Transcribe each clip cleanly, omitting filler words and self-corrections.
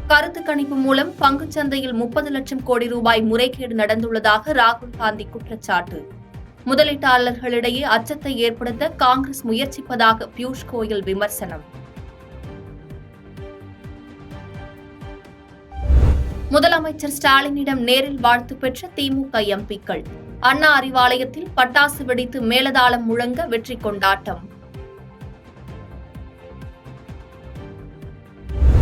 கருத்து கணிப்பு மூலம் பங்குச்சந்தையில் 30 லட்சம் கோடி ரூபாய் முறைகேடு நடந்துள்ளதாக ராகுல் காந்தி குற்றச்சாட்டு. முதலீட்டாளர்களிடையே அச்சத்தை ஏற்படுத்த காங்கிரஸ் முயற்சிப்பதாக பியூஷ் கோயல் விமர்சனம். முதலமைச்சர் ஸ்டாலினிடம் நேரில் வாழ்த்து பெற்ற திமுக எம்பிக்கள். அண்ணா அறிவாலயத்தில் பட்டாசு வெடித்து மேளதாளம் முழங்க வெற்றி கொண்டாட்டம்.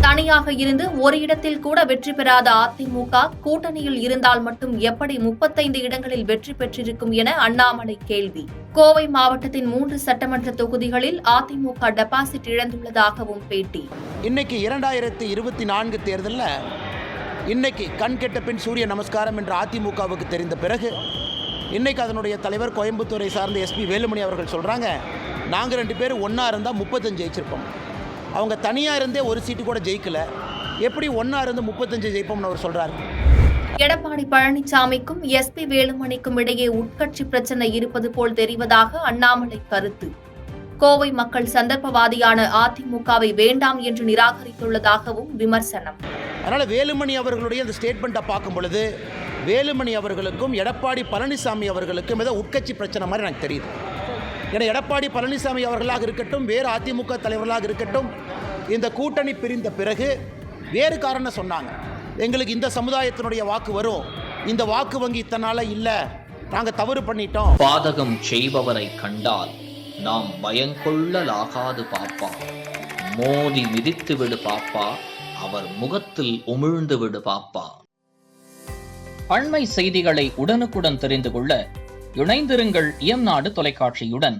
தனியாக இருந்து ஒரு இடத்தில் கூட வெற்றி பெறாத அதிமுக கூட்டணியில் இருந்தால் மட்டும் எப்படி 35 இடங்களில் வெற்றி பெற்றிருக்கும் என அண்ணாமலை கேள்வி. கோவை மாவட்டத்தின் 3 சட்டமன்ற தொகுதிகளில் அதிமுக டெபாசிட் இழந்துள்ளதாகவும் பேட்டி. இன்னைக்கு 2024 தேர்தலில் இன்னைக்கு கண் கெட்ட பின் சூரிய நமஸ்காரம் என்ற அதிமுகவுக்கு தெரிந்த பிறகு இன்னைக்கு அதனுடைய தலைவர் கோயம்புத்தூரை சார்ந்த எஸ்பி வேலுமணி அவர்கள் சொல்கிறாங்க, நாங்கள் 2 பேரும் ஒன்றா இருந்தால் 35 ஜெயிச்சிருப்போம். அவங்க தனியாக இருந்தே ஒரு சீட்டு கூட ஜெயிக்கல, எப்படி ஒன்றா இருந்து 35 ஜெயிப்போம்னு அவர் சொல்கிறார். எடப்பாடி பழனிசாமிக்கும் எஸ்பி வேலுமணிக்கும் இடையே உட்கட்சி பிரச்சனை இருப்பது போல் தெரிவதாக அண்ணாமலை கருத்து. கோவை மக்கள் சந்தர்ப்பவாதியான அதிமுகவை வேண்டாம் என்று நிராகரித்துள்ளதாகவும் விமர்சனம். அதனால் வேலுமணி அவர்களுடைய அந்த ஸ்டேட்மெண்ட்டை பார்க்கும் பொழுது வேலுமணி அவர்களுக்கும் எடப்பாடி பழனிசாமி அவர்களுக்கும் ஏதோ உட்கட்சி பிரச்சனை மாதிரி எனக்கு தெரியுது. ஏன்னா எடப்பாடி பழனிசாமி அவர்களாக இருக்கட்டும், வேறு அதிமுக தலைவர்களாக இருக்கட்டும், இந்த கூட்டணி பிரிந்த பிறகு வேறு காரணம் சொன்னாங்க. எங்களுக்கு இந்த சமுதாயத்தினுடைய வாக்கு வரும், இந்த வாக்கு வங்கி இத்தனால இல்லை, நாங்கள் தவறு பண்ணிட்டோம். பாதகம் செய்பவரை கண்டால் நாம் பயங்கொள்ளலாகாது பாப்பா, மோதி மிதித்து விடு பாப்பா, அவர் முகத்தில் உமிழ்ந்து விடு பாப்பா. அண்மை செய்திகளை உடனுக்குடன் தெரிந்து கொள்ள இணைந்திருங்கள் இயம்நாடு தொலைக்காட்சியுடன்.